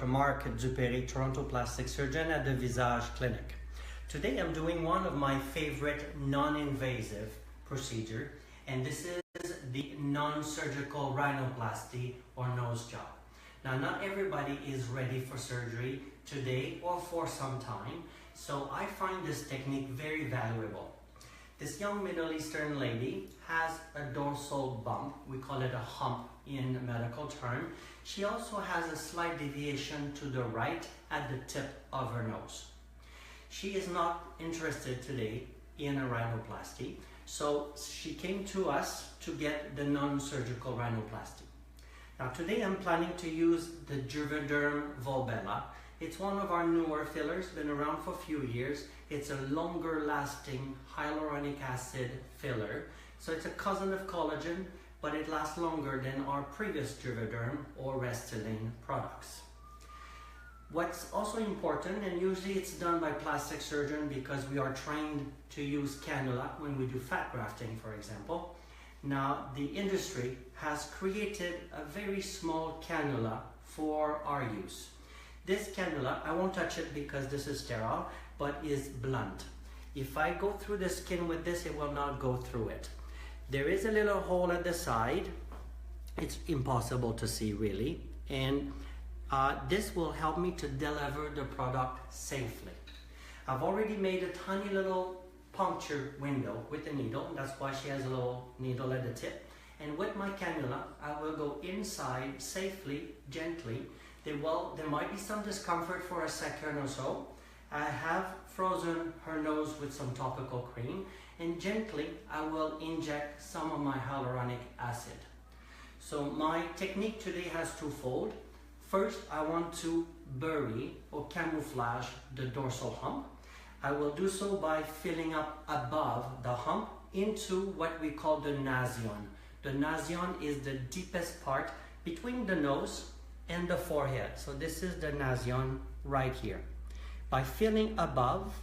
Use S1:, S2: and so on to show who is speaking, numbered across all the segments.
S1: Dr. Marc DuPéré, Toronto plastic surgeon at the Visage clinic. Today I'm doing one of my favorite non-invasive procedure, and this is the non-surgical rhinoplasty or nose job. Now, not everybody is ready for surgery today or for some time, so I find this technique very valuable. This young Middle Eastern lady has a dorsal bump. We call it a hump in medical term. She also has a slight deviation to the right at the tip of her nose. She is not interested today in a rhinoplasty, so she came to us to get the non-surgical rhinoplasty. Now today I'm planning to use the Juvederm Volbella. It's one of our newer fillers, been around for a few years. It's a longer lasting hyaluronic acid filler. So it's a cousin of collagen, but it lasts longer than our previous Juvederm or Restylane products. What's also important, and usually it's done by plastic surgeon because we are trained to use cannula when we do fat grafting, for example. Now, the industry has created a very small cannula for our use. This cannula, I won't touch it because this is sterile, but is blunt. If I go through the skin with this, it will not go through it. There is a little hole at the side. It's impossible to see really, and this will help me to deliver the product safely. I've already made a tiny little puncture window with the needle, and that's why she has a little needle at the tip. And with my cannula, I will go inside safely, gently. There might be some discomfort for a second or so. I have frozen her nose with some topical cream, and gently I will inject some of my hyaluronic acid. So my technique today has twofold. First, I want to bury or camouflage the dorsal hump. I will do so by filling up above the hump into what we call the nasion. The nasion is the deepest part between the nose and the forehead. So this is the nasion right here. By filling above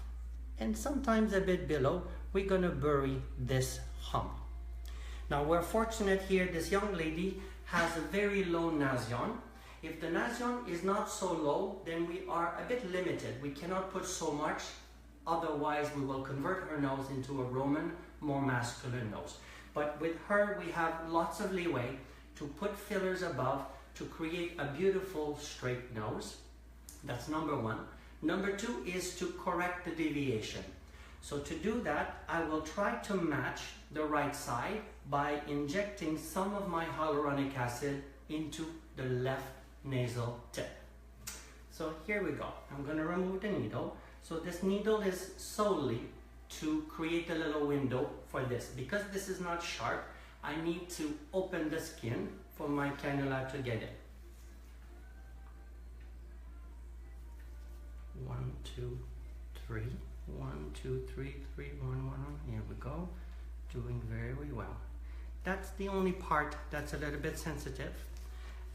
S1: and sometimes a bit below, we're gonna bury this hump. Now we're fortunate here, this young lady has a very low nasion. If the nasion is not so low, then we are a bit limited. We cannot put so much, otherwise we will convert her nose into a Roman, more masculine nose. But with her, we have lots of leeway to put fillers above to create a beautiful straight nose. That's number one. Number two is to correct the deviation. So to do that, I will try to match the right side by injecting some of my hyaluronic acid into the left nasal tip. So here we go. I'm going to remove the needle. So this needle is solely to create a little window for this. Because this is not sharp, I need to open the skin for my cannula to get in. 1, 2, 3. 1, 2, 3, 3, 1, 1, 1. Here we go. Doing very well. That's the only part that's a little bit sensitive.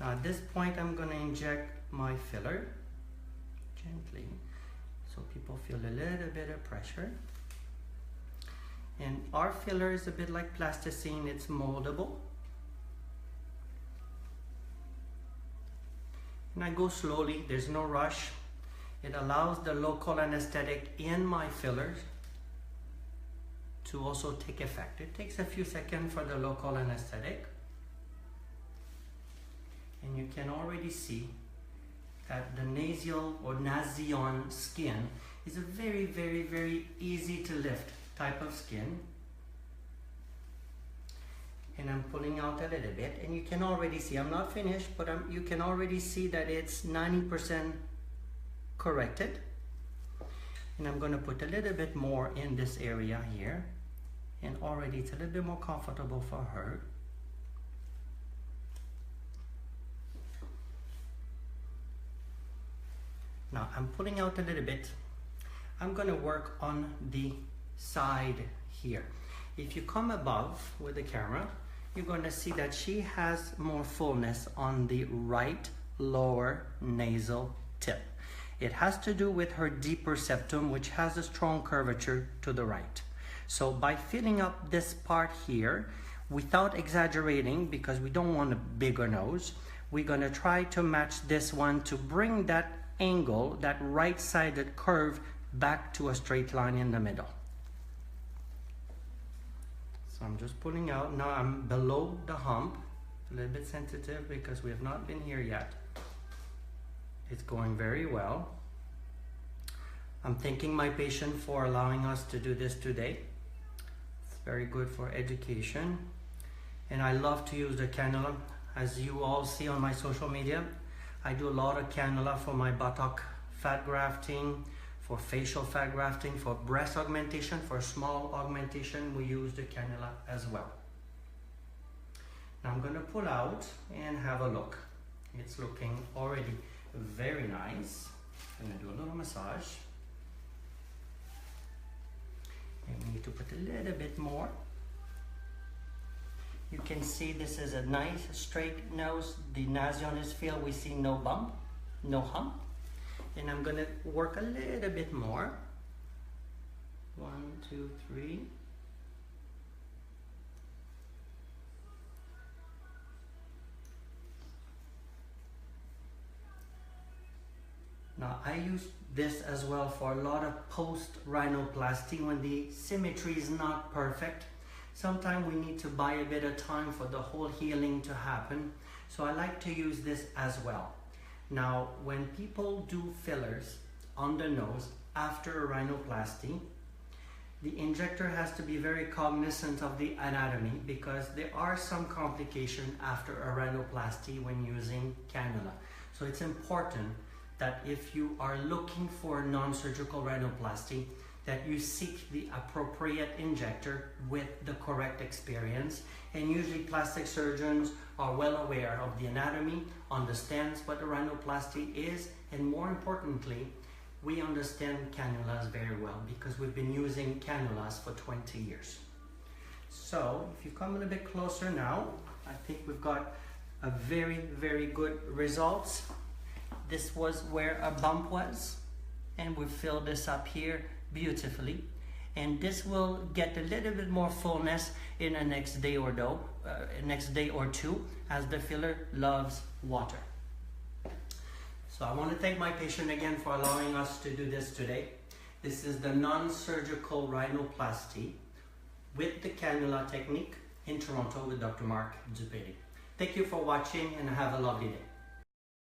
S1: Now at this point, I'm going to inject my filler gently so people feel a little bit of pressure. And our filler is a bit like plasticine, it's moldable. And I go slowly, there's no rush. It allows the local anesthetic in my fillers to also take effect. It takes a few seconds for the local anesthetic. And you can already see that the nasal or nasion skin is a very easy to lift type of skin. And I'm pulling out a little bit, and you can already see, I'm not finished, but you can already see that it's 90% corrected. And I'm going to put a little bit more in this area here, and already it's a little bit more comfortable for her. Now I'm pulling out a little bit. I'm going to work on the side here. If you come above with the camera, you're going to see that she has more fullness on the right lower nasal tip. It has to do with her deeper septum, which has a strong curvature to the right. So by filling up this part here, without exaggerating, because we don't want a bigger nose, we're gonna try to match this one to bring that angle, that right-sided curve, back to a straight line in the middle. So I'm just pulling out. Now I'm below the hump, a little bit sensitive because we have not been here yet. It's going very well. I'm thanking my patient for allowing us to do this today. It's very good for education. And I love to use the cannula. As you all see on my social media, I do a lot of cannula for my buttock fat grafting, for facial fat grafting, for breast augmentation, for small augmentation, we use the cannula as well. Now I'm gonna pull out and have a look. It's looking already very nice. I'm gonna do a little massage. And we need to put a little bit more. You can see this is a nice straight nose. The nasion is filled. We see no bump, no hump. And I'm gonna work a little bit more. 1, 2, 3. Now I use this as well for a lot of post-rhinoplasty when the symmetry is not perfect. Sometimes we need to buy a bit of time for the whole healing to happen. So I like to use this as well. Now, when people do fillers on the nose after a rhinoplasty, the injector has to be very cognizant of the anatomy because there are some complications after a rhinoplasty when using cannula. So it's important that if you are looking for a non-surgical rhinoplasty, that you seek the appropriate injector with the correct experience. And usually plastic surgeons are well aware of the anatomy, understands what a rhinoplasty is, and more importantly, we understand cannulas very well because we've been using cannulas for 20 years. So if you come a little bit closer now, I think we've got a very, very good results. This was where a bump was, and we filled this up here beautifully. And this will get a little bit more fullness in the next day or two, as the filler loves water. So I want to thank my patient again for allowing us to do this today. This is the non-surgical rhinoplasty with the cannula technique in Toronto with Dr. Marc DuPéré. Thank you for watching and have a lovely day.